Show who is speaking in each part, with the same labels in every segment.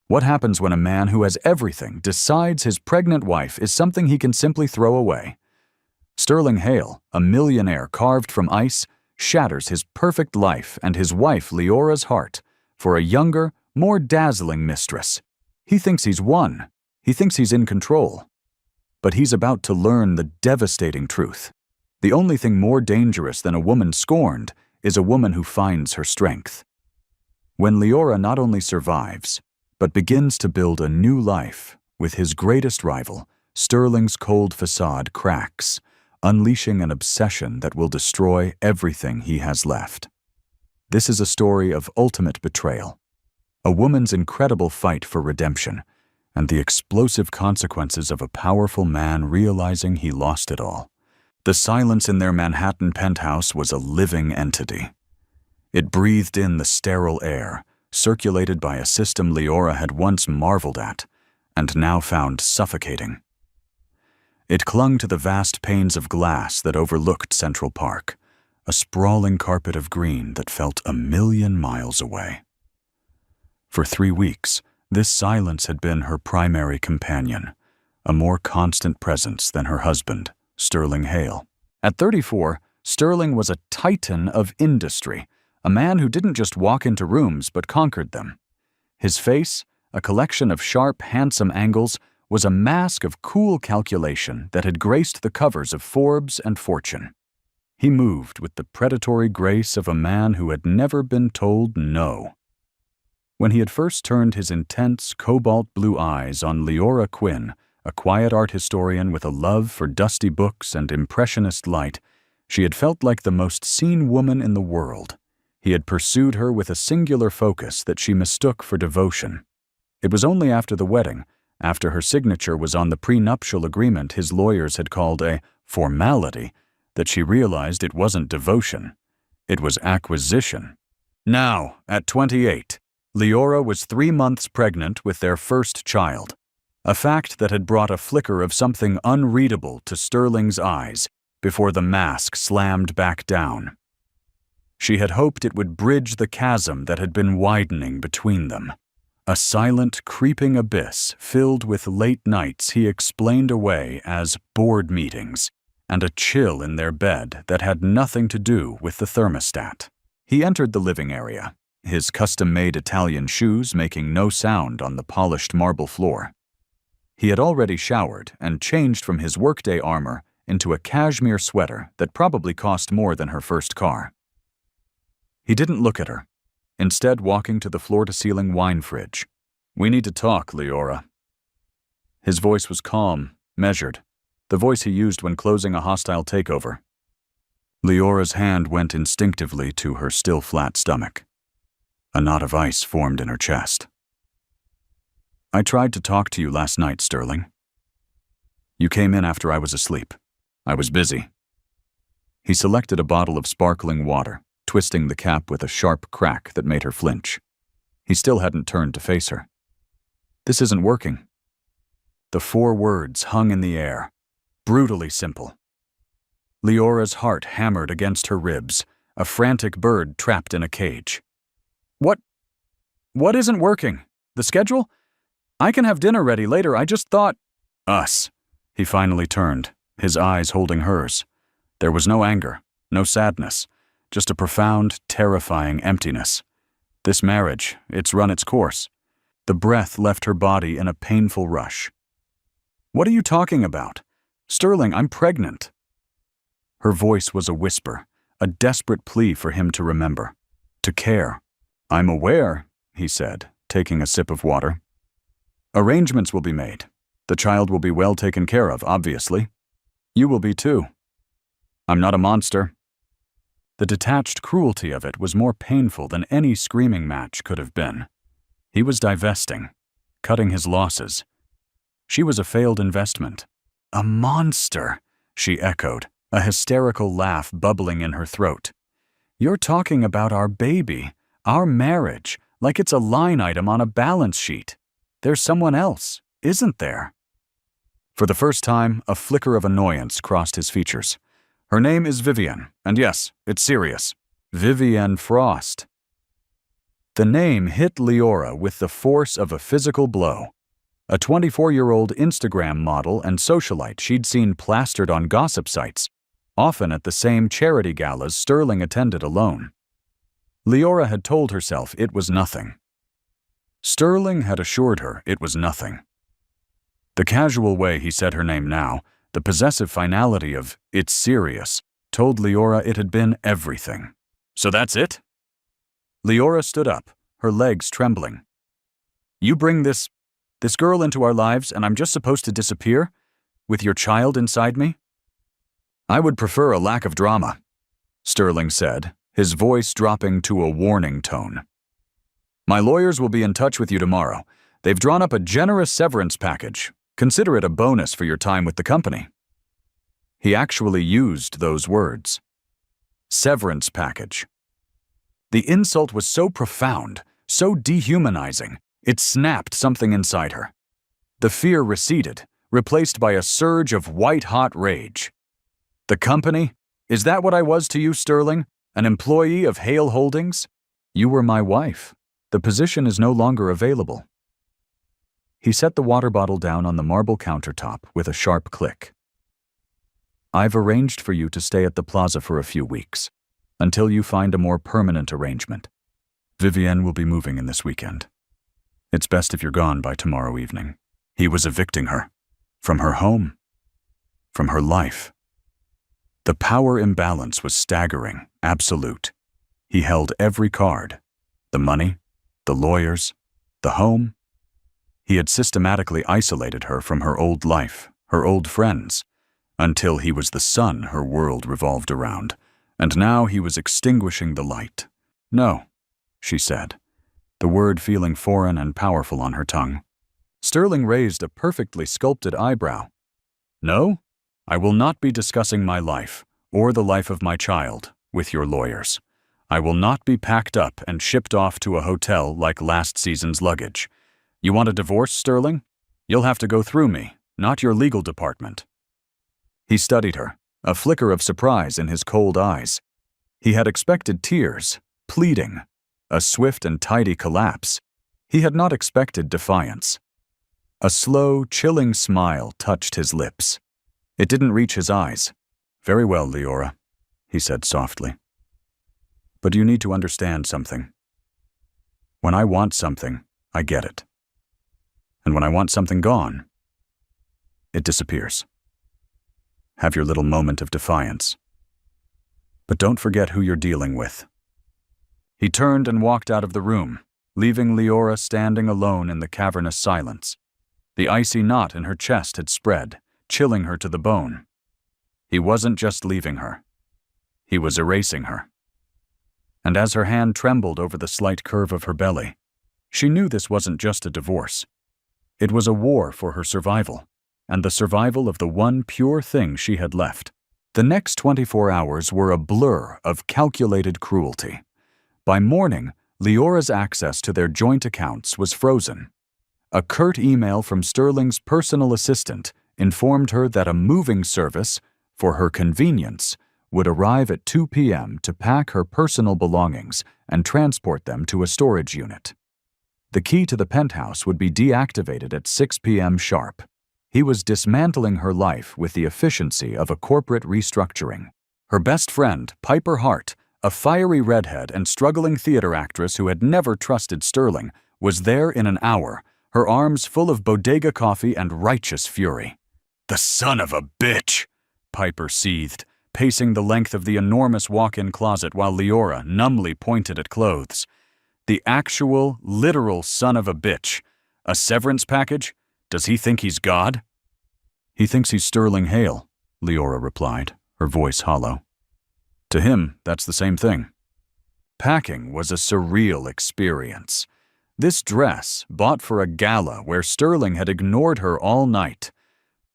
Speaker 1: What happens when a man who has everything decides his pregnant wife is something he can simply throw away? Sterling Hale, a millionaire carved from ice, shatters his perfect life and his wife Leora's heart for a younger, more dazzling mistress. He thinks he's won. He thinks he's in control. But he's about to learn the devastating truth. The only thing more dangerous than a woman scorned is a woman who finds her strength. When Leora not only survives, but begins to build a new life with his greatest rival, Sterling's cold facade cracks, unleashing an obsession that will destroy everything he has left. This is a story of ultimate betrayal, a woman's incredible fight for redemption, and the explosive consequences of a powerful man realizing he lost it all. The silence in their Manhattan penthouse was a living entity. It breathed in the sterile air, circulated by a system Leora had once marveled at, and now found suffocating. It clung to the vast panes of glass that overlooked Central Park, a sprawling carpet of green that felt 1,000,000 miles away. For 3 weeks, this silence had been her primary companion, a more constant presence than her husband, Sterling Hale. At 34, Sterling was a titan of industry, a man who didn't just walk into rooms but conquered them. His face, a collection of sharp, handsome angles, was a mask of cool calculation that had graced the covers of Forbes and Fortune. He moved with the predatory grace of a man who had never been told no. When he had first turned his intense, cobalt blue eyes on Leora Quinn, a quiet art historian with a love for dusty books and impressionist light, she had felt like the most seen woman in the world. He had pursued her with a singular focus that she mistook for devotion. It was only after the wedding, after her signature was on the prenuptial agreement his lawyers had called a formality, that she realized it wasn't devotion. It was acquisition. Now, at 28, Leora was 3 months pregnant with their first child, a fact that had brought a flicker of something unreadable to Sterling's eyes before the mask slammed back down. She had hoped it would bridge the chasm that had been widening between them. A silent, creeping abyss filled with late nights he explained away as board meetings, and a chill in their bed that had nothing to do with the thermostat. He entered the living area, his custom-made Italian shoes making no sound on the polished marble floor. He had already showered and changed from his workday armor into a cashmere sweater that probably cost more than her first car. He didn't look at her, instead walking to the floor-to-ceiling wine fridge. "We need to talk, Leora." His voice was calm, measured, the voice he used when closing a hostile takeover. Leora's hand went instinctively to her still flat stomach. A knot of ice formed in her chest. "I tried to talk to you last night, Sterling. You came in after I was asleep. I was busy." He selected a bottle of sparkling water, twisting the cap with a sharp crack that made her flinch. He still hadn't turned to face her. "This isn't working." The 4 words hung in the air, brutally simple. Leora's heart hammered against her ribs, a frantic bird trapped in a cage. What isn't working? The schedule? I can have dinner ready later, I just thought—" "Us." He finally turned, his eyes holding hers. There was no anger, no sadness, just a profound, terrifying emptiness. This marriage, it's run its course. The breath left her body in a painful rush. "What are you talking about? Sterling, I'm pregnant." Her voice was a whisper, a desperate plea for him to remember, to care. "I'm aware," he said, taking a sip of water. "Arrangements will be made. The child will be well taken care of, obviously. You will be too. I'm not a monster." The detached cruelty of it was more painful than any screaming match could have been. He was divesting, cutting his losses. She was a failed investment. "A monster," she echoed, a hysterical laugh bubbling in her throat. "You're talking about our baby, our marriage, like it's a line item on a balance sheet. There's someone else, isn't there?" For the first time, a flicker of annoyance crossed his features. "Her name is Vivienne, and yes, it's serious. Vivienne Frost." The name hit Leora with the force of a physical blow. A 24-year-old Instagram model and socialite she'd seen plastered on gossip sites, often at the same charity galas Sterling attended alone. Leora had told herself it was nothing. Sterling had assured her it was nothing. The casual way he said her name now, the possessive finality of "it's serious," told Leora it had been everything. "So that's it?" Leora stood up, her legs trembling. "You bring this girl into our lives and I'm just supposed to disappear? With your child inside me?" "I would prefer a lack of drama," Sterling said, his voice dropping to a warning tone. "My lawyers will be in touch with you tomorrow. They've drawn up a generous severance package. Consider it a bonus for your time with the company." He actually used those words. Severance package. The insult was so profound, so dehumanizing, it snapped something inside her. The fear receded, replaced by a surge of white-hot rage. "The company? Is that what I was to you, Sterling? An employee of Hale Holdings? You were my wife. The position is no longer available." He set the water bottle down on the marble countertop with a sharp click. "I've arranged for you to stay at the plaza for a few weeks, until you find a more permanent arrangement. Vivienne will be moving in this weekend. It's best if you're gone by tomorrow evening." He was evicting her. From her home. From her life. The power imbalance was staggering, absolute. He held every card. The money, the lawyers, the home. He had systematically isolated her from her old life, her old friends, until he was the sun her world revolved around, and now he was extinguishing the light. "No," she said, the word feeling foreign and powerful on her tongue. Sterling raised a perfectly sculpted eyebrow. "No, I will not be discussing my life, or the life of my child, with your lawyers. I will not be packed up and shipped off to a hotel like last season's luggage. You want a divorce, Sterling? You'll have to go through me, not your legal department." He studied her, a flicker of surprise in his cold eyes. He had expected tears, pleading, a swift and tidy collapse. He had not expected defiance. A slow, chilling smile touched his lips. It didn't reach his eyes. "Very well, Leora," he said softly. "But you need to understand something. When I want something, I get it. And when I want something gone, it disappears. Have your little moment of defiance. But don't forget who you're dealing with." He turned and walked out of the room, leaving Leora standing alone in the cavernous silence. The icy knot in her chest had spread, chilling her to the bone. He wasn't just leaving her. He was erasing her. And as her hand trembled over the slight curve of her belly, she knew this wasn't just a divorce. It was a war for her survival, and the survival of the one pure thing she had left. The next 24 hours were a blur of calculated cruelty. By morning, Leora's access to their joint accounts was frozen. A curt email from Sterling's personal assistant informed her that a moving service, for her convenience, would arrive at 2 p.m. to pack her personal belongings and transport them to a storage unit. The key to the penthouse would be deactivated at 6 p.m. sharp. He was dismantling her life with the efficiency of a corporate restructuring. Her best friend, Piper Hart, a fiery redhead and struggling theater actress who had never trusted Sterling, was there in an hour, her arms full of bodega coffee and righteous fury. "The son of a bitch!" Piper seethed, pacing the length of the enormous walk-in closet while Leora numbly pointed at clothes. The actual, literal son of a bitch. A severance package? Does he think he's God? "He thinks he's Sterling Hale," Leora replied, her voice hollow. "To him, that's the same thing." Packing was a surreal experience. This dress, bought for a gala where Sterling had ignored her all night.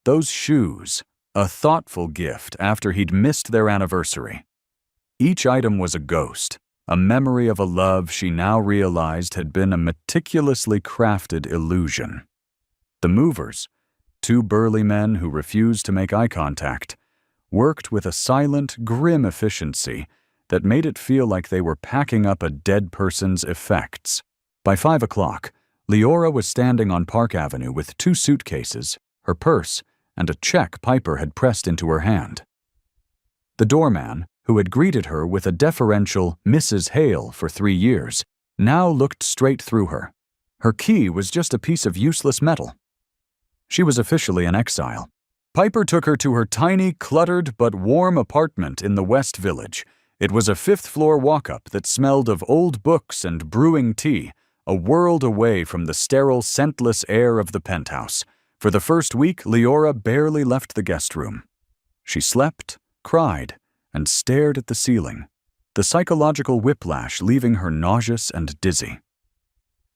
Speaker 1: Those shoes, a thoughtful gift after he'd missed their anniversary. Each item was a ghost, a memory of a love she now realized had been a meticulously crafted illusion. The movers, two burly men who refused to make eye contact, worked with a silent, grim efficiency, that made it feel like they were packing up a dead person's effects. By 5 o'clock, Leora was standing on Park Avenue with 2 suitcases, her purse, and a check Piper had pressed into her hand. The doorman, who had greeted her with a deferential Mrs. Hale for 3 years, now looked straight through her. Her key was just a piece of useless metal. She was officially an exile. Piper took her to her tiny, cluttered but warm apartment in the West Village. It was a 5th-floor walk-up that smelled of old books and brewing tea, a world away from the sterile, scentless air of the penthouse. For the first week, Leora barely left the guest room. She slept, cried, and stared at the ceiling, the psychological whiplash leaving her nauseous and dizzy.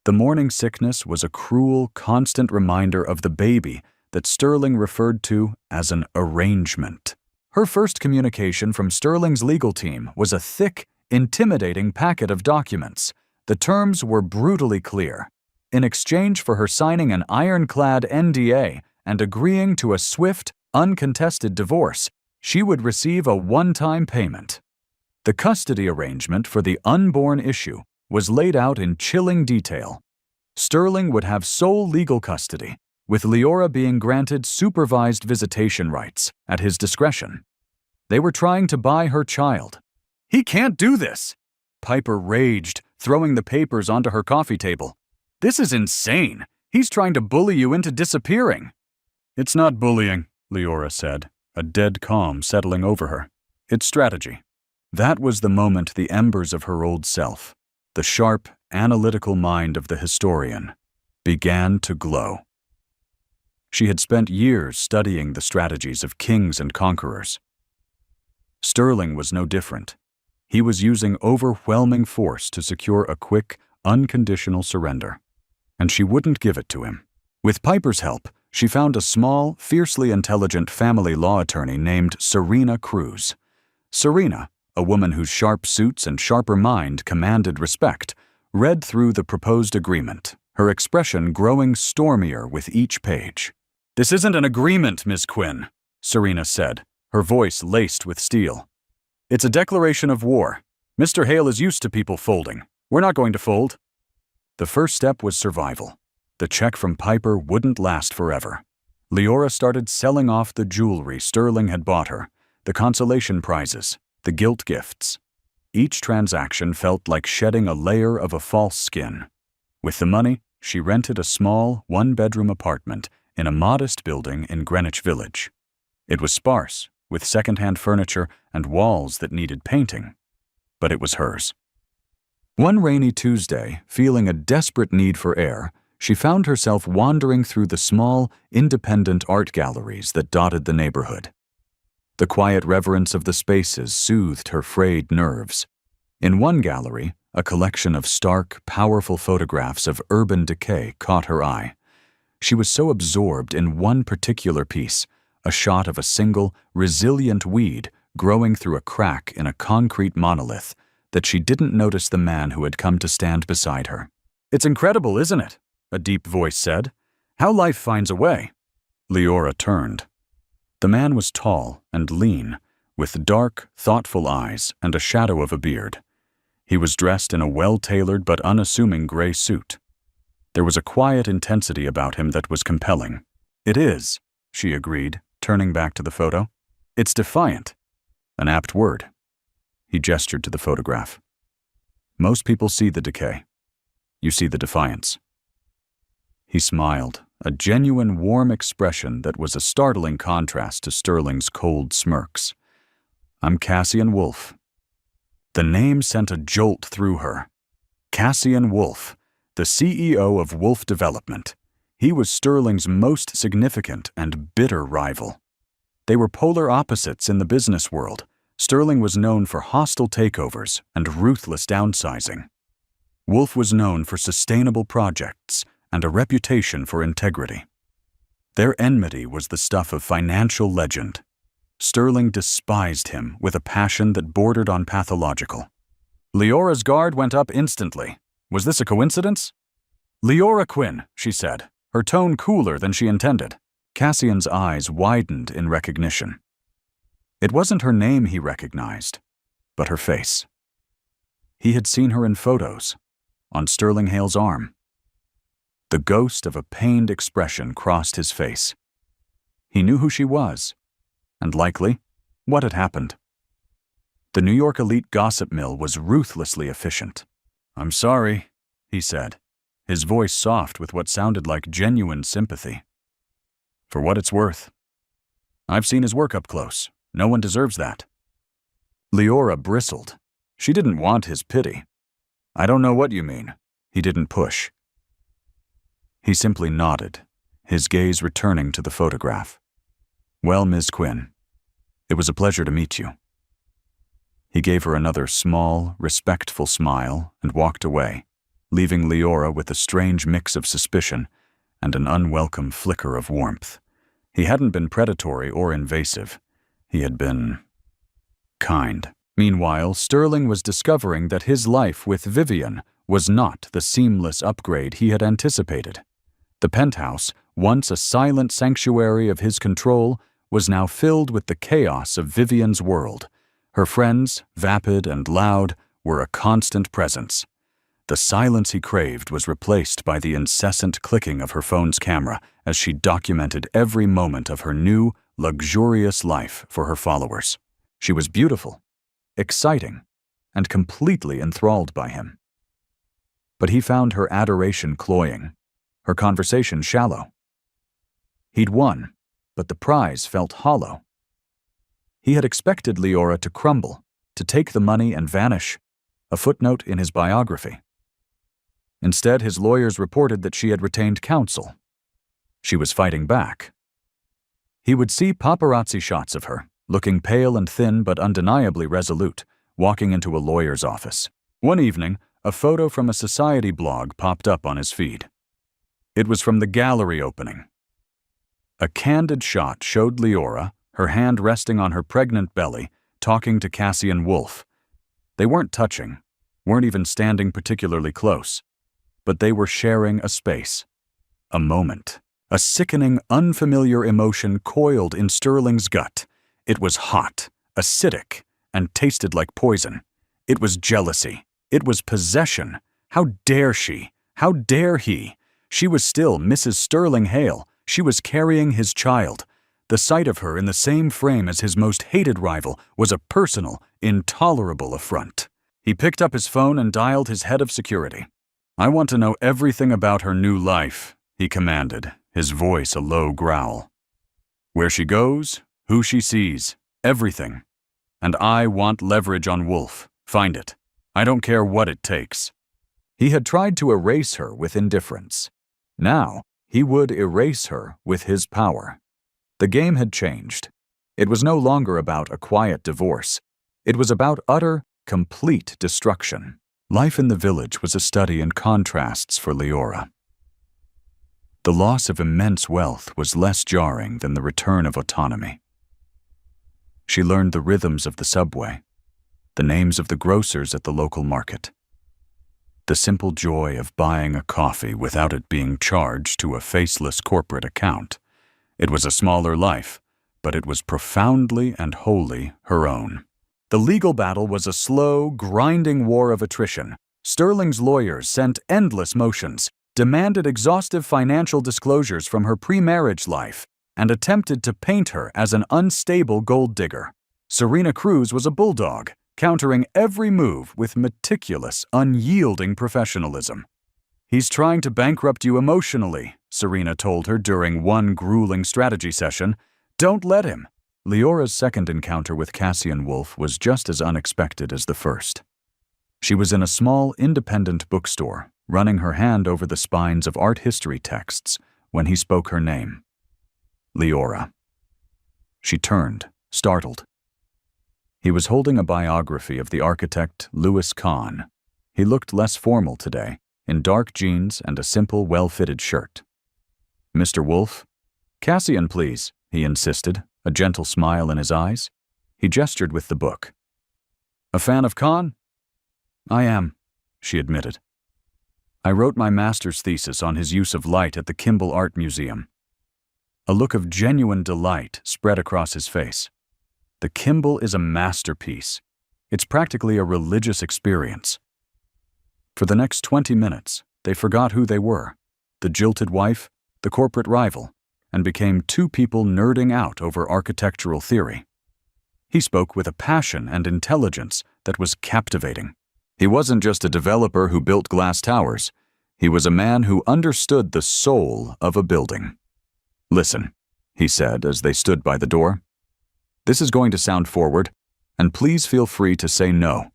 Speaker 1: The morning sickness was a cruel, constant reminder of the baby that Sterling referred to as an arrangement. Her first communication from Sterling's legal team was a thick, intimidating packet of documents. The terms were brutally clear. In exchange for her signing an ironclad NDA and agreeing to a swift, uncontested divorce, she would receive a one-time payment. The custody arrangement for the unborn issue was laid out in chilling detail. Sterling would have sole legal custody, with Leora being granted supervised visitation rights at his discretion. They were trying to buy her child. "He can't do this!" Piper raged, throwing the papers onto her coffee table. "This is insane! He's trying to bully you into disappearing!" "It's not bullying," Leora said, a dead calm settling over her. "It's strategy." That was the moment the embers of her old self, the sharp, analytical mind of the historian, began to glow. She had spent years studying the strategies of kings and conquerors. Sterling was no different. He was using overwhelming force to secure a quick, unconditional surrender. And she wouldn't give it to him. With Piper's help, she found a small, fiercely intelligent family law attorney named Serena Cruz. Serena, a woman whose sharp suits and sharper mind commanded respect, read through the proposed agreement, her expression growing stormier with each page. "This isn't an agreement, Miss Quinn," Serena said, her voice laced with steel. "It's a declaration of war. Mr. Hale is used to people folding. We're not going to fold." The first step was survival. The check from Piper wouldn't last forever. Leora started selling off the jewelry Sterling had bought her, the consolation prizes, the guilt gifts. Each transaction felt like shedding a layer of a false skin. With the money, she rented a small, one-bedroom apartment in a modest building in Greenwich Village. It was sparse, with second-hand furniture and walls that needed painting. But it was hers. One rainy Tuesday, feeling a desperate need for air, she found herself wandering through the small, independent art galleries that dotted the neighborhood. The quiet reverence of the spaces soothed her frayed nerves. In one gallery, a collection of stark, powerful photographs of urban decay caught her eye. She was so absorbed in one particular piece, a shot of a single, resilient weed growing through a crack in a concrete monolith, that she didn't notice the man who had come to stand beside her. "It's incredible, isn't it?" a deep voice said. "How life finds a way." Leora turned. The man was tall and lean, with dark, thoughtful eyes and a shadow of a beard. He was dressed in a well-tailored but unassuming gray suit. There was a quiet intensity about him that was compelling. "It is," she agreed, turning back to the photo. "It's defiant." An apt word. He gestured to the photograph. "Most people see the decay. You see the defiance." He smiled, a genuine warm expression that was a startling contrast to Sterling's cold smirks. "I'm Cassian Wolfe." The name sent a jolt through her. Cassian Wolfe, the CEO of Wolfe Development. He was Sterling's most significant and bitter rival. They were polar opposites in the business world. Sterling was known for hostile takeovers and ruthless downsizing. Wolfe was known for sustainable projects and a reputation for integrity. Their enmity was the stuff of financial legend. Sterling despised him with a passion that bordered on pathological. Leora's guard went up instantly. Was this a coincidence? "Leora Quinn," she said, her tone cooler than she intended. Cassian's eyes widened in recognition. It wasn't her name he recognized. but her face. He had seen her in photos, on Sterling Hale's arm. The ghost of a pained expression crossed his face. He knew who she was, and likely, what had happened. The New York elite gossip mill was ruthlessly efficient. "I'm sorry," he said, his voice soft with what sounded like genuine sympathy. "For what it's worth. I've seen his work up close. No one deserves that." Leora bristled. She didn't want his pity. "I don't know what you mean." He didn't push. He simply nodded, his gaze returning to the photograph. "Well, Ms. Quinn, it was a pleasure to meet you." He gave her another small, respectful smile and walked away, leaving Leora with a strange mix of suspicion and an unwelcome flicker of warmth. He hadn't been predatory or invasive. He had been kind. Meanwhile, Sterling was discovering that his life with Vivian was not the seamless upgrade he had anticipated. The penthouse, once a silent sanctuary of his control, was now filled with the chaos of Vivian's world. Her friends, vapid and loud, were a constant presence. The silence he craved was replaced by the incessant clicking of her phone's camera as she documented every moment of her new, luxurious life for her followers. She was beautiful, exciting, and completely enthralled by him. But he found her adoration cloying, her conversation shallow. He'd won, but the prize felt hollow. He had expected Leora to crumble, to take the money and vanish, a footnote in his biography. Instead, his lawyers reported that she had retained counsel. She was fighting back. He would see paparazzi shots of her, looking pale and thin but undeniably resolute, walking into a lawyer's office. One evening, a photo from a society blog popped up on his feed. It was from the gallery opening. A candid shot showed Leora, her hand resting on her pregnant belly, talking to Cassian Wolfe. They weren't touching, weren't even standing particularly close, but they were sharing a space, a moment. A sickening, unfamiliar emotion coiled in Sterling's gut. It was hot, acidic, and tasted like poison. It was jealousy. It was possession. How dare she? How dare he? She was still Mrs. Sterling Hale. She was carrying his child. The sight of her in the same frame as his most hated rival was a personal, intolerable affront. He picked up his phone and dialed his head of security. "I want to know everything about her new life," he commanded, his voice a low growl. "Where she goes, who she sees, everything. And I want leverage on Wolfe. Find it. I don't care what it takes." He had tried to erase her with indifference. Now, he would erase her with his power. The game had changed. It was no longer about a quiet divorce. It was about utter, complete destruction. Life in the village was a study in contrasts for Leora. The loss of immense wealth was less jarring than the return of autonomy. She learned the rhythms of the subway, the names of the grocers at the local market, the simple joy of buying a coffee without it being charged to a faceless corporate account. It was a smaller life, but it was profoundly and wholly her own. The legal battle was a slow, grinding war of attrition. Sterling's lawyers sent endless motions, demanded exhaustive financial disclosures from her pre-marriage life, and attempted to paint her as an unstable gold digger. Serena Cruz was a bulldog, countering every move with meticulous, unyielding professionalism. "He's trying to bankrupt you emotionally," Serena told her during one grueling strategy session. "Don't let him." Leora's second encounter with Cassian Wolfe was just as unexpected as the first. She was in a small, independent bookstore, running her hand over the spines of art history texts when he spoke her name. Leora. She turned, startled. He was holding a biography of the architect Louis Kahn. He looked less formal today, in dark jeans and a simple, well-fitted shirt. "Mr. Wolfe?" "Cassian, please," he insisted, a gentle smile in his eyes. He gestured with the book. "A fan of Kahn?" "I am," she admitted. "I wrote my master's thesis on his use of light at the Kimball Art Museum." A look of genuine delight spread across his face. "The Kimball is a masterpiece. It's practically a religious experience. For the next 20 minutes, they forgot who they were, the jilted wife, the corporate rival, and became two people nerding out over architectural theory. He spoke with a passion and intelligence that was captivating. He wasn't just a developer who built glass towers. He was a man who understood the soul of a building. "Listen," he said as they stood by the door. "This is going to sound forward, and please feel free to say no.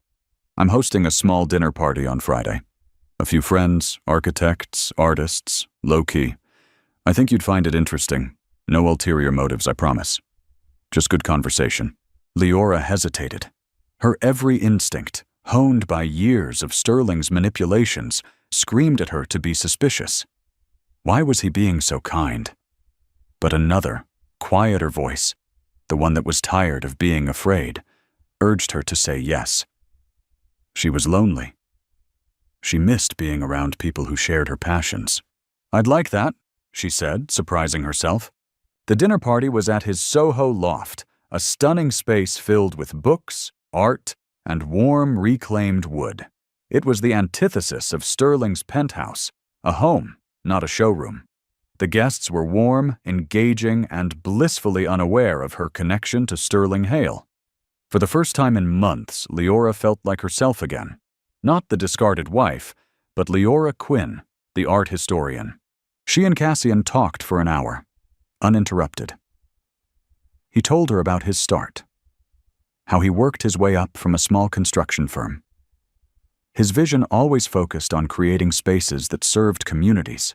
Speaker 1: I'm hosting a small dinner party on Friday. A few friends, architects, artists, low-key. I think you'd find it interesting. No ulterior motives, I promise. Just good conversation." Leora hesitated. Her every instinct, honed by years of Sterling's manipulations, screamed at her to be suspicious. Why was he being so kind? But another, quieter voice, the one that was tired of being afraid, urged her to say yes. She was lonely. She missed being around people who shared her passions. "I'd like that," she said, surprising herself. The dinner party was at his Soho loft, a stunning space filled with books, art, and warm, reclaimed wood. It was the antithesis of Sterling's penthouse, a home, not a showroom. The guests were warm, engaging, and blissfully unaware of her connection to Sterling Hale. For the first time in months, Leora felt like herself again. Not the discarded wife, but Leora Quinn, the art historian. She and Cassian talked for an hour, uninterrupted. He told her about his start, how he worked his way up from a small construction firm. His vision always focused on creating spaces that served communities,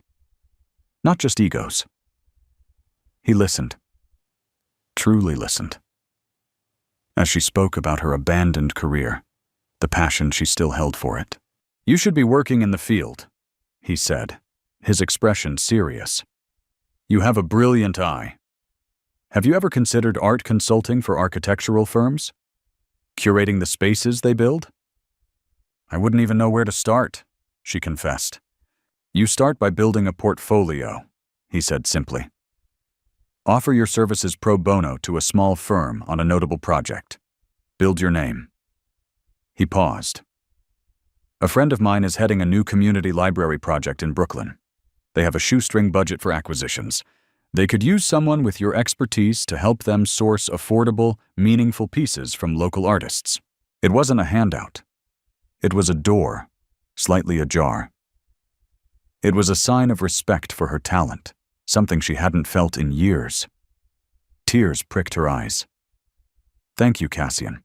Speaker 1: not just egos. He listened, truly listened. As she spoke about her abandoned career, the passion she still held for it. "You should be working in the field," he said, his expression serious. "You have a brilliant eye. Have you ever considered art consulting for architectural firms? Curating the spaces they build?" "I wouldn't even know where to start," she confessed. "You start by building a portfolio," he said simply. "Offer your services pro bono to a small firm on a notable project. Build your name." He paused. "A friend of mine is heading a new community library project in Brooklyn. They have a shoestring budget for acquisitions. They could use someone with your expertise to help them source affordable, meaningful pieces from local artists." It wasn't a handout. It was a door, slightly ajar. It was a sign of respect for her talent, something she hadn't felt in years. Tears pricked her eyes. "Thank you, Cassian.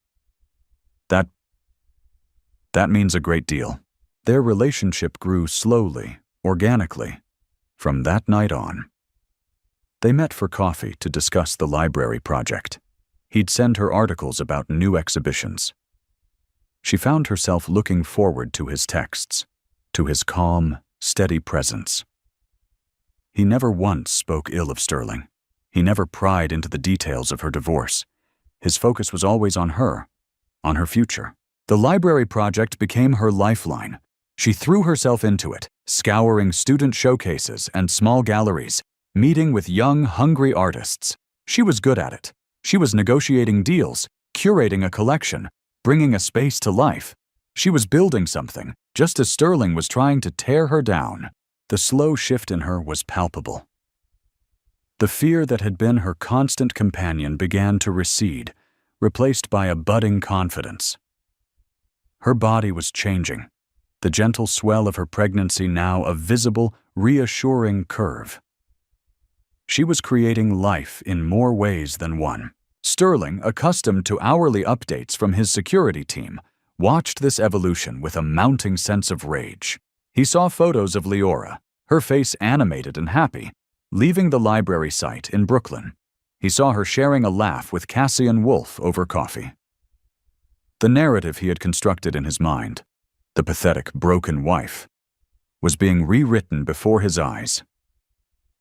Speaker 1: That means a great deal." Their relationship grew slowly, organically, from that night on. They met for coffee to discuss the library project. He'd send her articles about new exhibitions. She found herself looking forward to his texts, to his calm, steady presence. He never once spoke ill of Sterling. He never pried into the details of her divorce. His focus was always on her future. The library project became her lifeline. She threw herself into it, scouring student showcases and small galleries, meeting with young, hungry artists. She was good at it. She was negotiating deals, curating a collection, bringing a space to life. She was building something, just as Sterling was trying to tear her down. The slow shift in her was palpable. The fear that had been her constant companion began to recede, replaced by a budding confidence. Her body was changing, the gentle swell of her pregnancy now a visible, reassuring curve. She was creating life in more ways than one. Sterling, accustomed to hourly updates from his security team, watched this evolution with a mounting sense of rage. He saw photos of Leora, her face animated and happy, leaving the library site in Brooklyn. He saw her sharing a laugh with Cassian Wolfe over coffee. The narrative he had constructed in his mind, the pathetic, broken wife, was being rewritten before his eyes.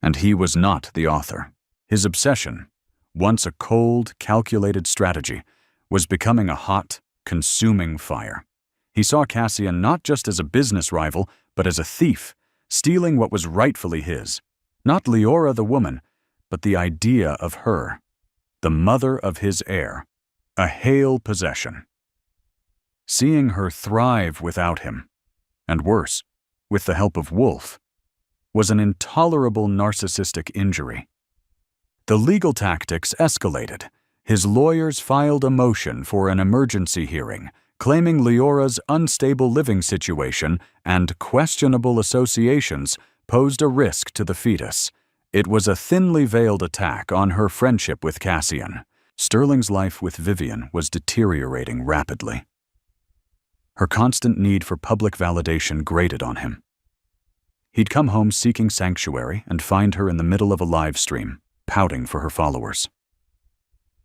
Speaker 1: And he was not the author. His obsession, once a cold, calculated strategy, was becoming a hot, consuming fire. He saw Cassian not just as a business rival, but as a thief, stealing what was rightfully his. Not Leora the woman, but the idea of her, the mother of his heir, a Hale possession. Seeing her thrive without him, and worse, with the help of Wolf, was an intolerable narcissistic injury. The legal tactics escalated. His lawyers filed a motion for an emergency hearing, claiming Leora's unstable living situation and questionable associations posed a risk to the fetus. It was a thinly veiled attack on her friendship with Cassian. Sterling's life with Vivian was deteriorating rapidly. Her constant need for public validation grated on him. He'd come home seeking sanctuary and find her in the middle of a live stream, pouting for her followers.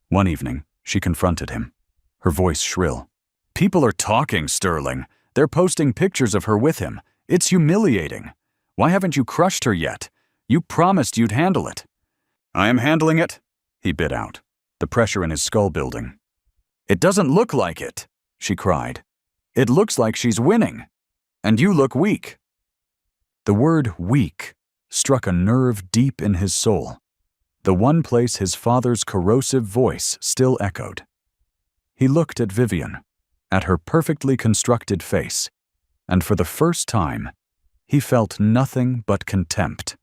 Speaker 1: One evening, she confronted him, her voice shrill. "People are talking, Sterling. They're posting pictures of her with him. It's humiliating. Why haven't you crushed her yet? You promised you'd handle it." "I am handling it," he bit out, the pressure in his skull building. "It doesn't look like it," she cried. "It looks like she's winning. And you look weak." The word weak struck a nerve deep in his soul, the one place his father's corrosive voice still echoed. He looked at Vivian, at her perfectly constructed face, and for the first time, he felt nothing but contempt.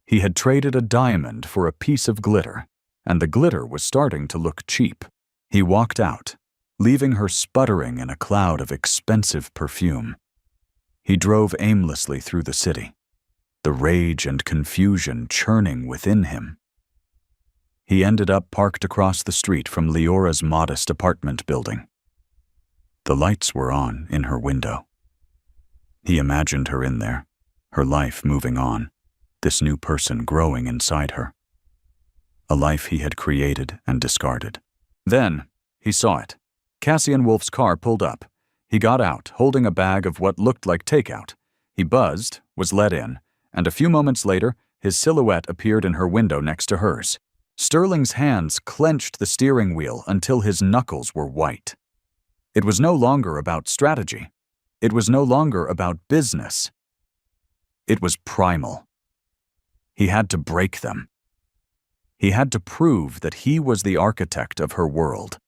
Speaker 1: He had traded a diamond for a piece of glitter, and the glitter was starting to look cheap. He walked out, leaving her sputtering in a cloud of expensive perfume. He drove aimlessly through the city, the rage and confusion churning within him. He ended up parked across the street from Leora's modest apartment building. The lights were on in her window. He imagined her in there, her life moving on, this new person growing inside her. A life he had created and discarded. Then, he saw it. Cassian Wolf's car pulled up. He got out, holding a bag of what looked like takeout. He buzzed, was let in, and a few moments later, his silhouette appeared in her window next to hers. Sterling's hands clenched the steering wheel until his knuckles were white. It was no longer about strategy. It was no longer about business. It was primal. He had to break them. He had to prove that he was the architect of her world,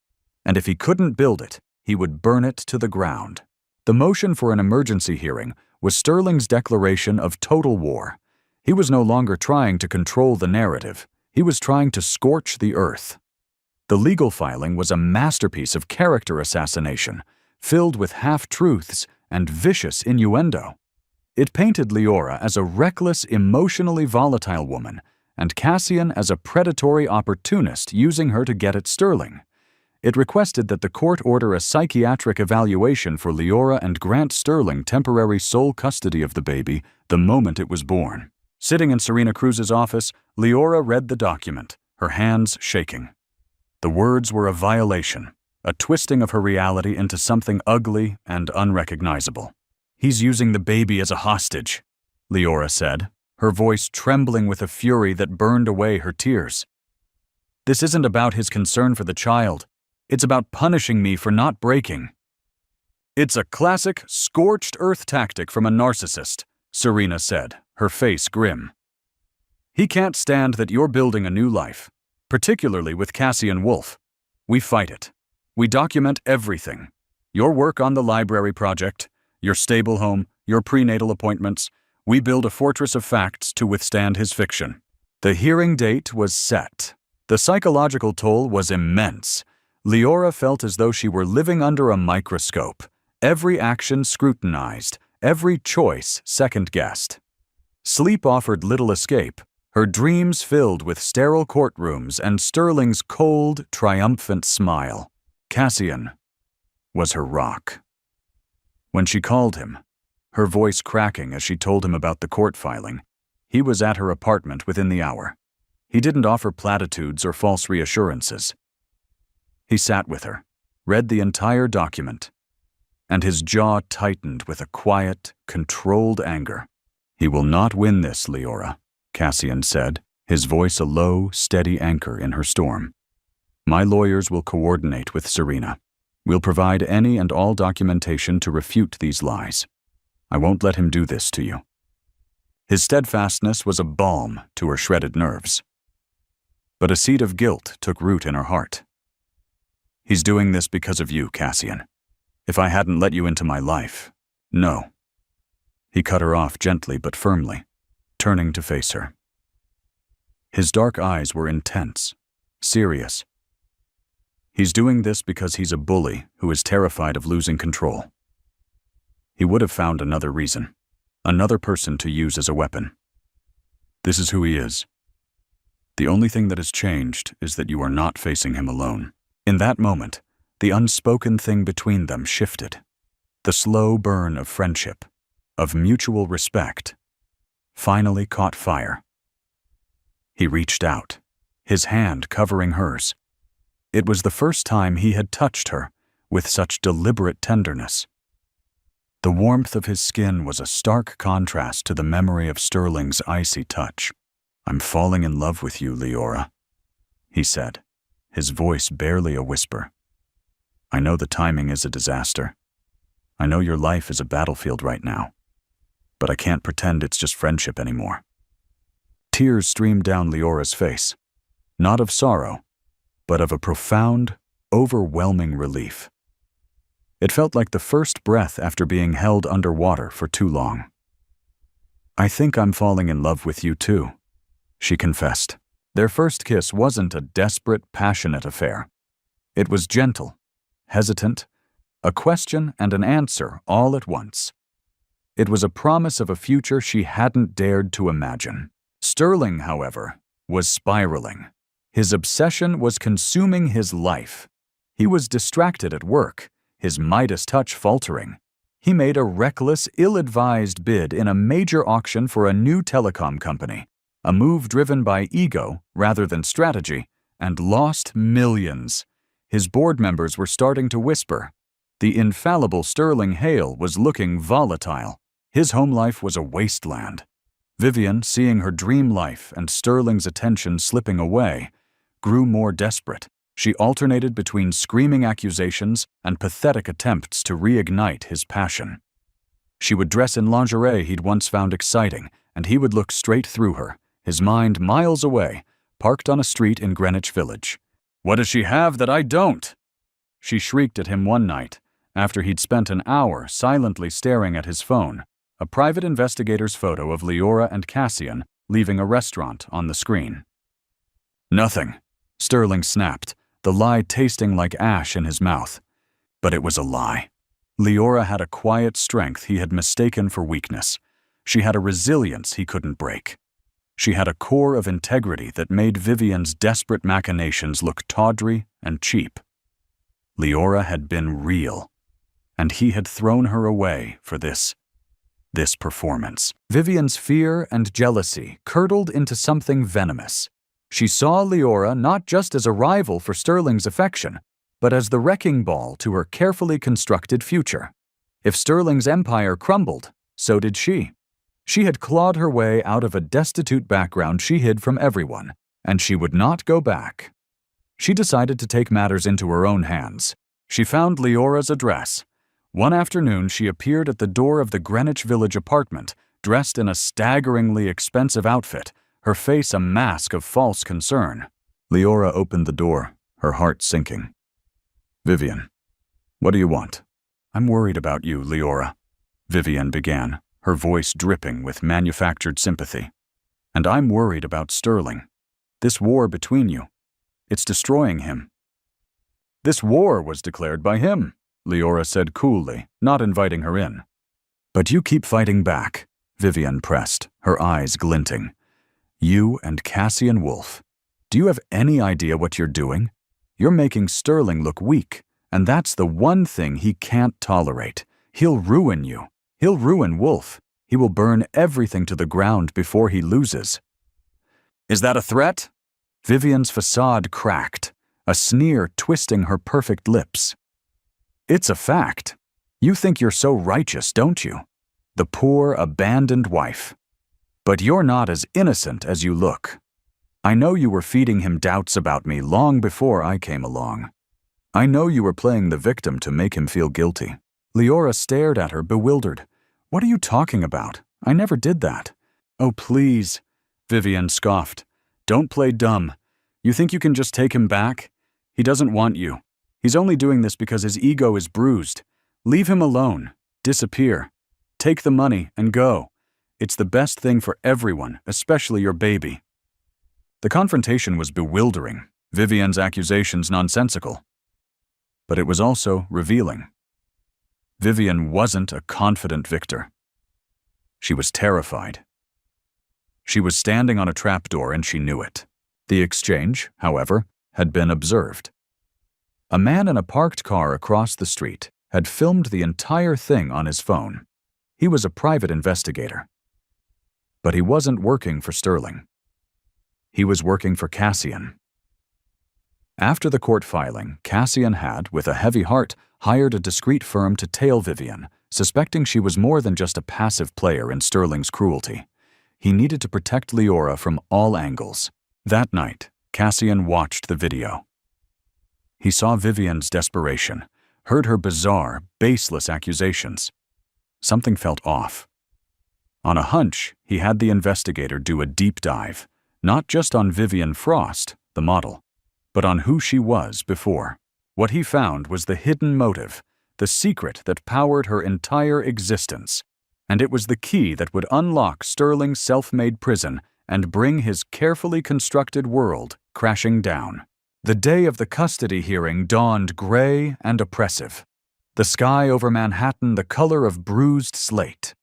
Speaker 1: and if he couldn't build it, he would burn it to the ground. The motion for an emergency hearing was Sterling's declaration of total war. He was no longer trying to control the narrative. He was trying to scorch the earth. The legal filing was a masterpiece of character assassination, filled with half-truths and vicious innuendo. It painted Leora as a reckless, emotionally volatile woman, and Cassian as a predatory opportunist using her to get at Sterling. It requested that the court order a psychiatric evaluation for Leora and grant Sterling temporary sole custody of the baby the moment it was born. Sitting in Serena Cruz's office, Leora read the document, her hands shaking. The words were a violation, a twisting of her reality into something ugly and unrecognizable. "He's using the baby as a hostage," Leora said, her voice trembling with a fury that burned away her tears. "This isn't about his concern for the child. It's about punishing me for not breaking." "It's a classic, scorched earth tactic from a narcissist," Serena said, her face grim. "He can't stand that you're building a new life, particularly with Cassian Wolf. We fight it. We document everything. Your work on the library project, your stable home, your prenatal appointments. We build a fortress of facts to withstand his fiction." The hearing date was set. The psychological toll was immense. Leora felt as though she were living under a microscope, every action scrutinized, every choice second-guessed. Sleep offered little escape, her dreams filled with sterile courtrooms and Sterling's cold, triumphant smile. Cassian was her rock. When she called him, her voice cracking as she told him about the court filing, he was at her apartment within the hour. He didn't offer platitudes or false reassurances. He sat with her, read the entire document, and his jaw tightened with a quiet, controlled anger. "He will not win this, Leora," Cassian said, his voice a low, steady anchor in her storm. "My lawyers will coordinate with Serena. We'll provide any and all documentation to refute these lies. I won't let him do this to you." His steadfastness was a balm to her shredded nerves. But a seed of guilt took root in her heart. "He's doing this because of you, Cassian. If I hadn't let you into my life, no. He cut her off gently but firmly, turning to face her. His dark eyes were intense, serious. He's doing this because he's a bully who is terrified of losing control. He would have found another reason, another person to use as a weapon. This is who he is. The only thing that has changed is that you are not facing him alone. In that moment, the unspoken thing between them shifted. The slow burn of friendship, of mutual respect, finally caught fire. He reached out, his hand covering hers. It was the first time he had touched her with such deliberate tenderness. The warmth of his skin was a stark contrast to the memory of Sterling's icy touch. "I'm falling in love with you, Leora," he said, his voice barely a whisper. "I know the timing is a disaster. I know your life is a battlefield right now. But I can't pretend it's just friendship anymore." Tears streamed down Leora's face, not of sorrow, but of a profound, overwhelming relief. It felt like the first breath after being held underwater for too long. "I think I'm falling in love with you too," she confessed. Their first kiss wasn't a desperate, passionate affair. It was gentle, hesitant, a question and an answer all at once. It was a promise of a future she hadn't dared to imagine. Sterling, however, was spiraling. His obsession was consuming his life. He was distracted at work, his Midas touch faltering. He made a reckless, ill-advised bid in a major auction for a new telecom company, a move driven by ego rather than strategy, and lost millions. His board members were starting to whisper. The infallible Sterling Hale was looking volatile. His home life was a wasteland. Vivian, seeing her dream life and Sterling's attention slipping away, grew more desperate. She alternated between screaming accusations and pathetic attempts to reignite his passion. She would dress in lingerie he'd once found exciting, and he would look straight through her, his mind miles away, parked on a street in Greenwich Village. "What does she have that I don't?" She shrieked at him one night, after he'd spent an hour silently staring at his phone, a private investigator's photo of Leora and Cassian leaving a restaurant on the screen. "Nothing," Sterling snapped, the lie tasting like ash in his mouth. But it was a lie. Leora had a quiet strength he had mistaken for weakness. She had a resilience he couldn't break. She had a core of integrity that made Vivian's desperate machinations look tawdry and cheap. Leora had been real, and he had thrown her away for this performance. Vivian's fear and jealousy curdled into something venomous. She saw Leora not just as a rival for Sterling's affection, but as the wrecking ball to her carefully constructed future. If Sterling's empire crumbled, so did she. She had clawed her way out of a destitute background she hid from everyone, and she would not go back. She decided to take matters into her own hands. She found Leora's address. One afternoon, she appeared at the door of the Greenwich Village apartment, dressed in a staggeringly expensive outfit, her face a mask of false concern. Leora opened the door, her heart sinking. "Vivian, what do you want?" "I'm worried about you, Leora," Vivian began, her voice dripping with manufactured sympathy. "And I'm worried about Sterling. This war between you, it's destroying him." "This war was declared by him," Leora said coolly, not inviting her in. "But you keep fighting back," Vivian pressed, her eyes glinting. "You and Cassian Wolf. Do you have any idea what you're doing? You're making Sterling look weak, and that's the one thing he can't tolerate. He'll ruin you. He'll ruin Wolf. He will burn everything to the ground before he loses." "Is that a threat?" Vivian's facade cracked, a sneer twisting her perfect lips. "It's a fact. You think you're so righteous, don't you? The poor, abandoned wife. But you're not as innocent as you look. I know you were feeding him doubts about me long before I came along. I know you were playing the victim to make him feel guilty." Leora stared at her, bewildered. "What are you talking about? I never did that." "Oh, please," Vivian scoffed. "Don't play dumb. You think you can just take him back? He doesn't want you. He's only doing this because his ego is bruised. Leave him alone. Disappear. Take the money and go. It's the best thing for everyone, especially your baby." The confrontation was bewildering, Vivian's accusations nonsensical. But it was also revealing. Vivian wasn't a confident victor. She was terrified. She was standing on a trapdoor and she knew it. The exchange, however, had been observed. A man in a parked car across the street had filmed the entire thing on his phone. He was a private investigator. But he wasn't working for Sterling. He was working for Cassian. After the court filing, Cassian had, with a heavy heart, hired a discreet firm to tail Vivian, suspecting she was more than just a passive player in Sterling's cruelty. He needed to protect Leora from all angles. That night, Cassian watched the video. He saw Vivian's desperation, heard her bizarre, baseless accusations. Something felt off. On a hunch, he had the investigator do a deep dive, not just on Vivian Frost, the model, but on who she was before. What he found was the hidden motive, the secret that powered her entire existence, and it was the key that would unlock Sterling's self-made prison and bring his carefully constructed world crashing down. The day of the custody hearing dawned gray and oppressive. The sky over Manhattan the color of bruised slate.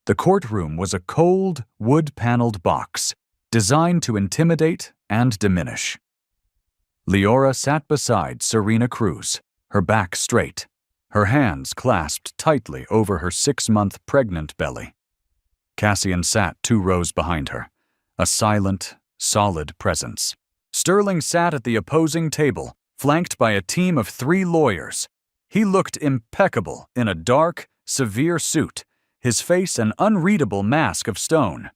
Speaker 1: The courtroom was a cold, wood-paneled box, designed to intimidate and diminish. Leora sat beside Serena Cruz, her back straight, her hands clasped tightly over her 6-month pregnant belly. Cassian sat 2 rows behind her, a silent, solid presence. Sterling sat at the opposing table, flanked by a team of 3 lawyers. He looked impeccable in a dark, severe suit, his face an unreadable mask of stone.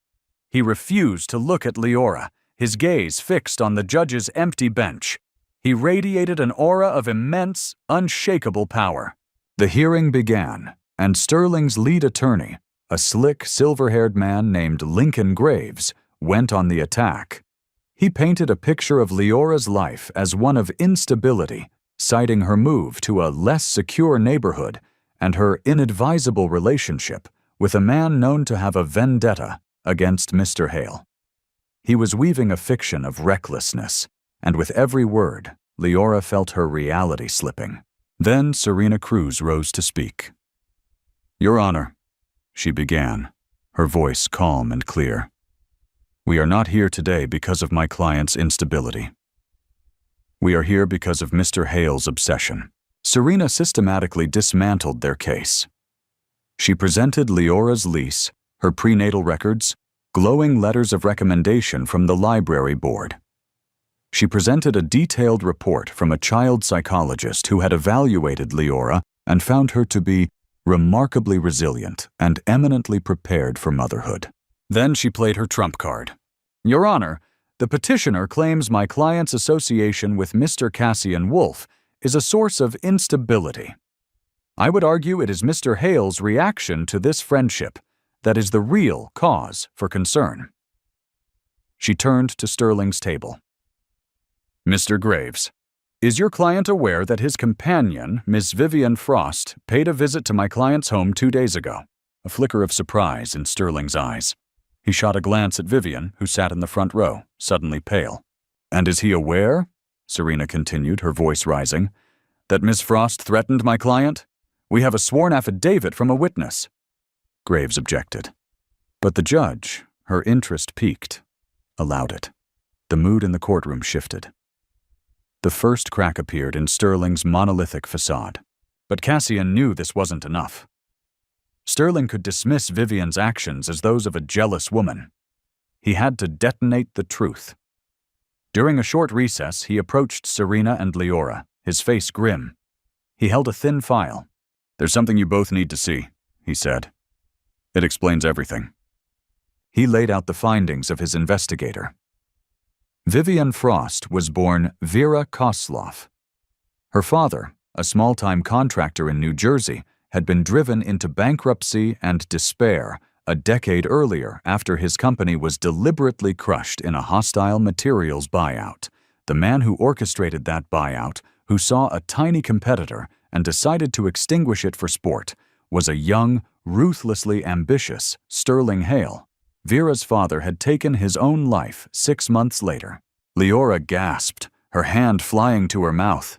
Speaker 1: He refused to look at Leora, his gaze fixed on the judge's empty bench. He radiated an aura of immense, unshakable power. The hearing began, and Sterling's lead attorney, a slick, silver-haired man named Lincoln Graves, went on the attack. He painted a picture of Leora's life as one of instability, citing her move to a less secure neighborhood and her inadvisable relationship with a man known to have a vendetta against Mr. Hale. He was weaving a fiction of recklessness, and with every word, Leora felt her reality slipping. Then Serena Cruz rose to speak. "Your Honor," she began, her voice calm and clear. "We are not here today because of my client's instability. We are here because of Mr. Hale's obsession." Serena systematically dismantled their case. She presented Leora's lease, her prenatal records, glowing letters of recommendation from the library board. She presented a detailed report from a child psychologist who had evaluated Leora and found her to be remarkably resilient and eminently prepared for motherhood. Then she played her trump card. "Your Honor, the petitioner claims my client's association with Mr. Cassian Wolfe is a source of instability. I would argue it is Mr. Hale's reaction to this friendship that is the real cause for concern." She turned to Sterling's table. "Mr. Graves, is your client aware that his companion, Miss Vivian Frost, paid a visit to my client's home 2 days ago?" A flicker of surprise in Sterling's eyes. He shot a glance at Vivian, who sat in the front row, suddenly pale. "And is he aware," Serena continued, her voice rising, "that Miss Frost threatened my client? We have a sworn affidavit from a witness." Graves objected. But the judge, her interest piqued, allowed it. The mood in the courtroom shifted. The first crack appeared in Sterling's monolithic facade. But Cassian knew this wasn't enough. Sterling could dismiss Vivian's actions as those of a jealous woman. He had to detonate the truth. During a short recess, he approached Serena and Leora, his face grim. He held a thin file. "There's something you both need to see," he said. "It explains everything." He laid out the findings of his investigator. Vivian Frost was born Vera Kosloff. Her father, a small-time contractor in New Jersey, had been driven into bankruptcy and despair a decade earlier after his company was deliberately crushed in a hostile materials buyout. The man who orchestrated that buyout, who saw a tiny competitor and decided to extinguish it for sport was a young, ruthlessly ambitious Sterling Hale. Vera's father had taken his own life 6 months later. Leora gasped, her hand flying to her mouth.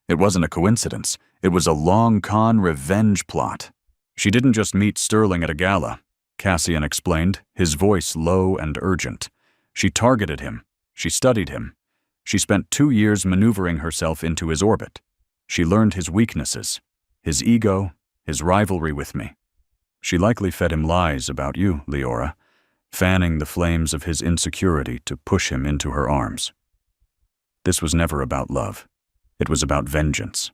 Speaker 1: It wasn't a coincidence. It was a long-con revenge plot. She didn't just meet Sterling at a gala, Cassian explained, his voice low and urgent. She targeted him. She studied him. She spent 2 years maneuvering herself into his orbit. She learned his weaknesses, his ego, his rivalry with me. She likely fed him lies about you, Leora, fanning the flames of his insecurity to push him into her arms. This was never about love. It was about vengeance.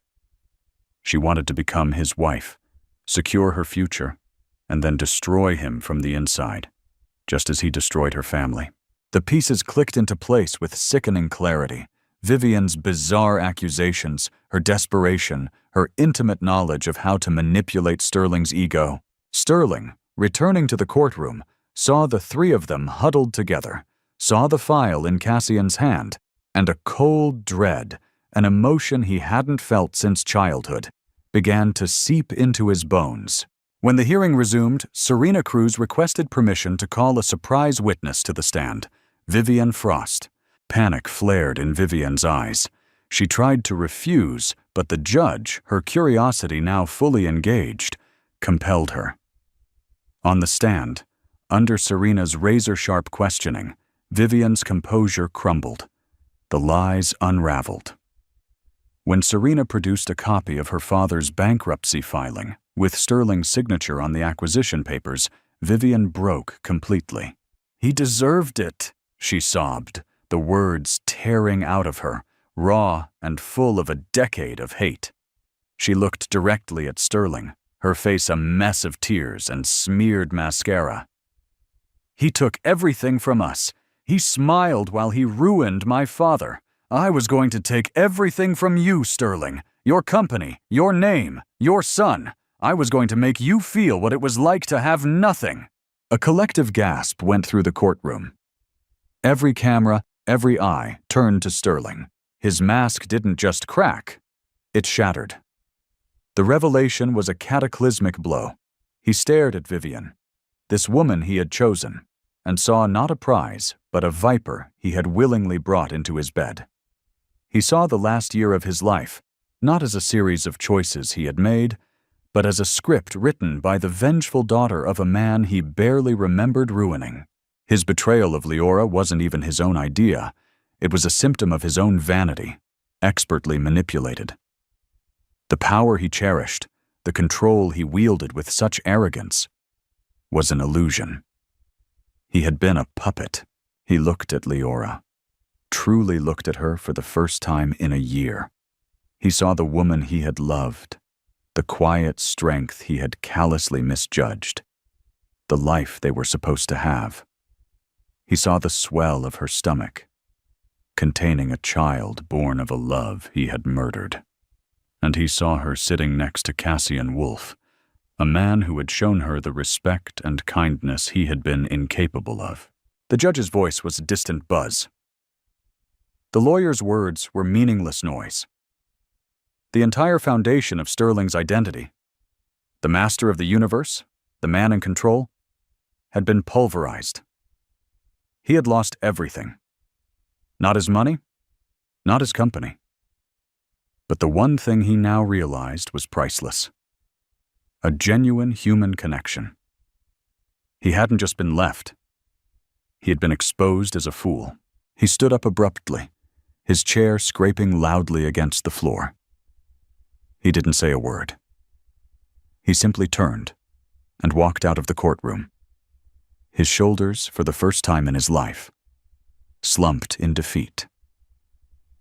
Speaker 1: She wanted to become his wife, secure her future, and then destroy him from the inside, just as he destroyed her family. The pieces clicked into place with sickening clarity. Vivian's bizarre accusations, her desperation, her intimate knowledge of how to manipulate Sterling's ego. Sterling, returning to the courtroom, saw the three of them huddled together, saw the file in Cassian's hand, and a cold dread, an emotion he hadn't felt since childhood, began to seep into his bones. When the hearing resumed, Serena Cruz requested permission to call a surprise witness to the stand, Vivian Frost. Panic flared in Vivian's eyes. She tried to refuse, but the judge, her curiosity now fully engaged, compelled her. On the stand, under Serena's razor-sharp questioning, Vivian's composure crumbled. The lies unraveled. When Serena produced a copy of her father's bankruptcy filing, with Sterling's signature on the acquisition papers, Vivian broke completely. "He deserved it," she sobbed, the words tearing out of her, raw and full of a decade of hate. She looked directly at Sterling, her face a mess of tears and smeared mascara. "He took everything from us. He smiled while he ruined my father. I was going to take everything from you, Sterling. Your company, your name, your son. I was going to make you feel what it was like to have nothing." A collective gasp went through the courtroom. Every camera, every eye turned to Sterling. His mask didn't just crack, it shattered. The revelation was a cataclysmic blow. He stared at Vivian, this woman he had chosen, and saw not a prize, but a viper he had willingly brought into his bed. He saw the last year of his life, not as a series of choices he had made, but as a script written by the vengeful daughter of a man he barely remembered ruining. His betrayal of Leora wasn't even his own idea. It was a symptom of his own vanity, expertly manipulated. The power he cherished, the control he wielded with such arrogance, was an illusion. He had been a puppet. He looked at Leora, truly looked at her for the first time in a year. He saw the woman he had loved, the quiet strength he had callously misjudged, the life they were supposed to have. He saw the swell of her stomach, containing a child born of a love he had murdered. And he saw her sitting next to Cassian Wolfe, a man who had shown her the respect and kindness he had been incapable of. The judge's voice was a distant buzz. The lawyer's words were meaningless noise. The entire foundation of Sterling's identity, the master of the universe, the man in control, had been pulverized. He had lost everything. Not his money, not his company. But the one thing he now realized was priceless. A genuine human connection. He hadn't just been left. He had been exposed as a fool. He stood up abruptly, his chair scraping loudly against the floor. He didn't say a word. He simply turned and walked out of the courtroom. His shoulders, for the first time in his life, slumped in defeat.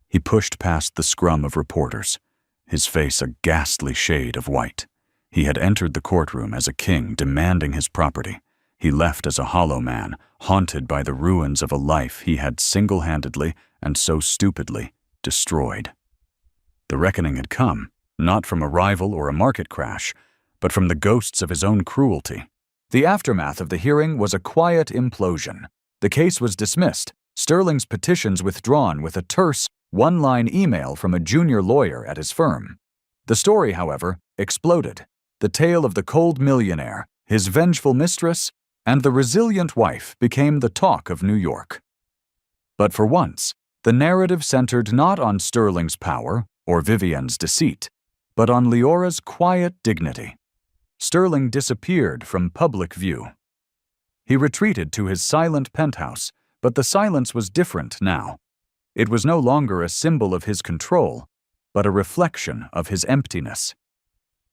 Speaker 1: He pushed past the scrum of reporters, his face a ghastly shade of white. He had entered the courtroom as a king demanding his property. He left as a hollow man, haunted by the ruins of a life he had single-handedly and so stupidly destroyed. The reckoning had come, not from a rival or a market crash, but from the ghosts of his own cruelty. The aftermath of the hearing was a quiet implosion. The case was dismissed, Sterling's petitions withdrawn with a terse, one-line email from a junior lawyer at his firm. The story, however, exploded. The tale of the cold millionaire, his vengeful mistress, and the resilient wife became the talk of New York. But for once, the narrative centered not on Sterling's power or Vivian's deceit, but on Leora's quiet dignity. Sterling disappeared from public view. He retreated to his silent penthouse, but the silence was different now. It was no longer a symbol of his control, but a reflection of his emptiness.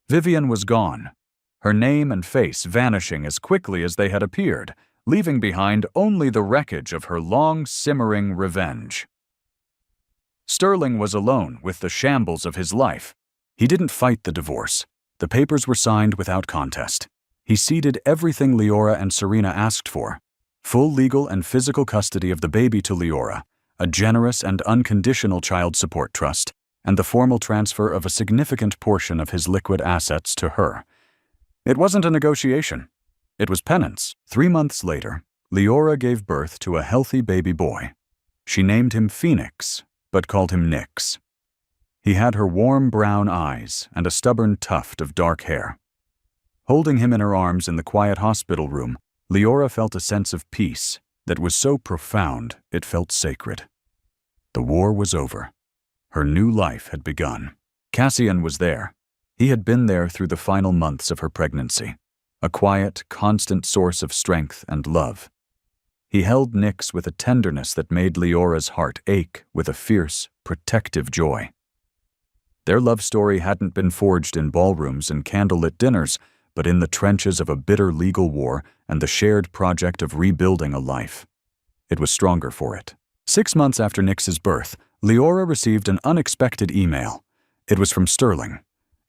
Speaker 1: Vivian was gone, her name and face vanishing as quickly as they had appeared, leaving behind only the wreckage of her long, simmering revenge. Sterling was alone with the shambles of his life. He didn't fight the divorce. The papers were signed without contest. He ceded everything Leora and Serena asked for: full legal and physical custody of the baby to Leora, a generous and unconditional child support trust, and the formal transfer of a significant portion of his liquid assets to her. It wasn't a negotiation. It was penance. 3 months later, Leora gave birth to a healthy baby boy. She named him Phoenix, but called him Nix. He had her warm brown eyes and a stubborn tuft of dark hair. Holding him in her arms in the quiet hospital room, Leora felt a sense of peace that was so profound it felt sacred. The war was over. Her new life had begun. Cassian was there. He had been there through the final months of her pregnancy, a quiet, constant source of strength and love. He held Nix with a tenderness that made Leora's heart ache with a fierce, protective joy. Their love story hadn't been forged in ballrooms and candlelit dinners, but in the trenches of a bitter legal war and the shared project of rebuilding a life. It was stronger for it. 6 months after Nix's birth, Leora received an unexpected email. It was from Sterling.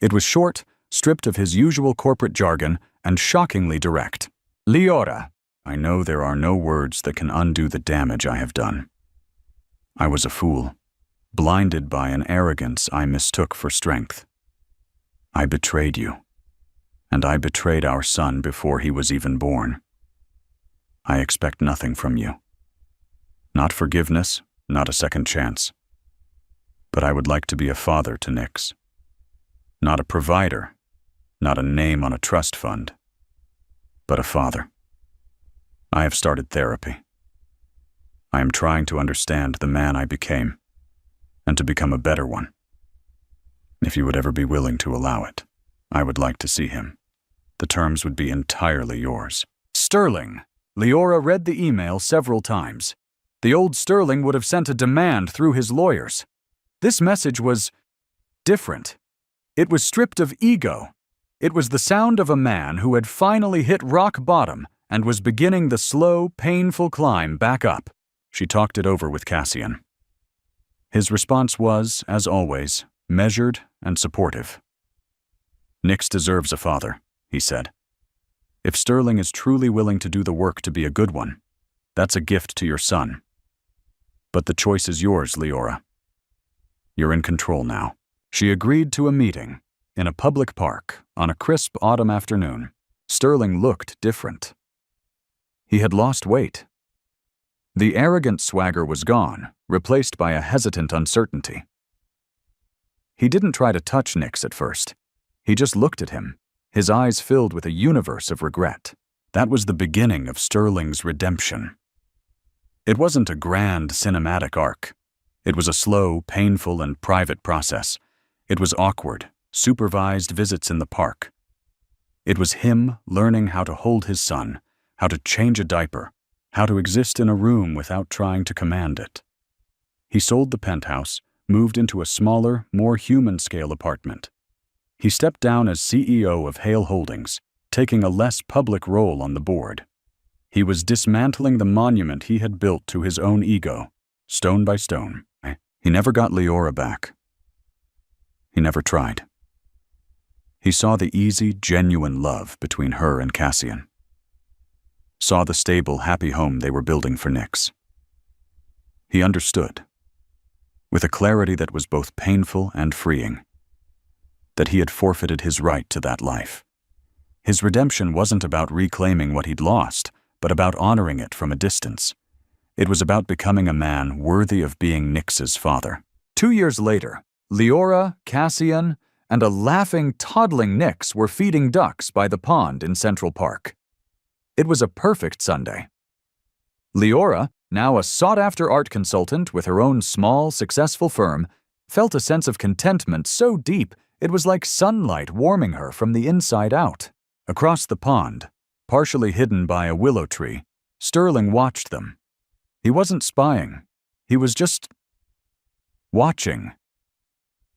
Speaker 1: It was short, stripped of his usual corporate jargon, and shockingly direct. Leora, I know there are no words that can undo the damage I have done. I was a fool, blinded by an arrogance I mistook for strength. I betrayed you, and I betrayed our son before he was even born. I expect nothing from you. Not forgiveness, not a second chance. But I would like to be a father to Nix. Not a provider, not a name on a trust fund, but a father. I have started therapy. I am trying to understand the man I became, and to become a better one. If you would ever be willing to allow it, I would like to see him. The terms would be entirely yours. Sterling. Leora read the email several times. The old Sterling would have sent a demand through his lawyers. This message was different. It was stripped of ego. It was the sound of a man who had finally hit rock bottom and was beginning the slow, painful climb back up. She talked it over with Cassian. His response was, as always, measured and supportive. Nix deserves a father, he said. If Sterling is truly willing to do the work to be a good one, that's a gift to your son. But the choice is yours, Leora. You're in control now. She agreed to a meeting in a public park on a crisp autumn afternoon. Sterling looked different. He had lost weight. The arrogant swagger was gone, replaced by a hesitant uncertainty. He didn't try to touch Nix at first. He just looked at him, his eyes filled with a universe of regret. That was the beginning of Sterling's redemption. It wasn't a grand cinematic arc. It was a slow, painful, and private process. It was awkward, supervised visits in the park. It was him learning how to hold his son, how to change a diaper, how to exist in a room without trying to command it. He sold the penthouse, moved into a smaller, more human-scale apartment. He stepped down as CEO of Hale Holdings, taking a less public role on the board. He was dismantling the monument he had built to his own ego, stone by stone. He never got Leora back. He never tried. He saw the easy, genuine love between her and Cassian. Saw the stable, happy home they were building for Nix. He understood, with a clarity that was both painful and freeing, that he had forfeited his right to that life. His redemption wasn't about reclaiming what he'd lost, but about honoring it from a distance. It was about becoming a man worthy of being Nix's father. 2 years later, Leora, Cassian, and a laughing, toddling Nix were feeding ducks by the pond in Central Park. It was a perfect Sunday. Leora, now a sought-after art consultant with her own small, successful firm, felt a sense of contentment so deep it was like sunlight warming her from the inside out. Across the pond, partially hidden by a willow tree, Sterling watched them. He wasn't spying. He was just watching.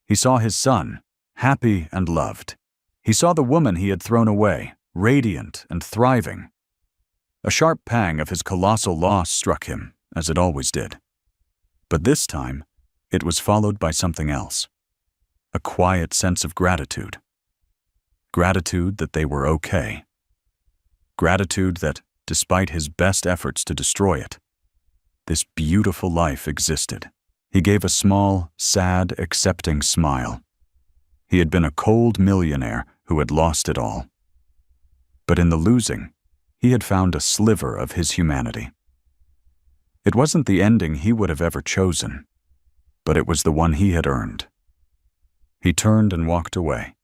Speaker 1: He saw his son, happy and loved. He saw the woman he had thrown away, radiant and thriving. A sharp pang of his colossal loss struck him, as it always did. But this time, it was followed by something else. A quiet sense of gratitude. Gratitude that they were okay. Gratitude that, despite his best efforts to destroy it, this beautiful life existed. He gave a small, sad, accepting smile. He had been a cold millionaire who had lost it all. But in the losing, he had found a sliver of his humanity. It wasn't the ending he would have ever chosen, but it was the one he had earned. He turned and walked away,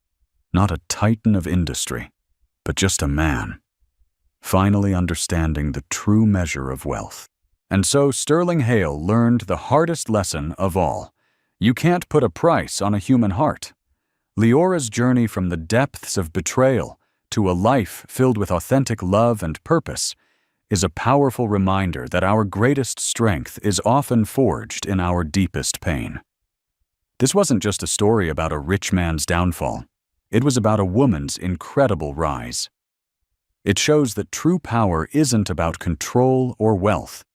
Speaker 1: not a titan of industry, but just a man, finally understanding the true measure of wealth. And so Sterling Hale learned the hardest lesson of all. You can't put a price on a human heart. Leora's journey from the depths of betrayal to a life filled with authentic love and purpose is a powerful reminder that our greatest strength is often forged in our deepest pain. This wasn't just a story about a rich man's downfall. It was about a woman's incredible rise. It shows that true power isn't about control or wealth,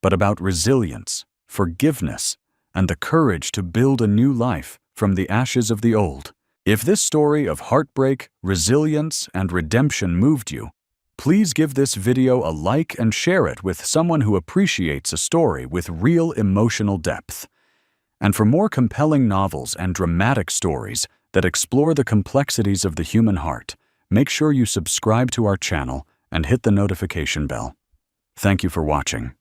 Speaker 1: but about resilience, forgiveness, and the courage to build a new life from the ashes of the old. If this story of heartbreak, resilience, and redemption moved you, please give this video a like and share it with someone who appreciates a story with real emotional depth. And for more compelling novels and dramatic stories that explore the complexities of the human heart, make sure you subscribe to our channel and hit the notification bell. Thank you for watching.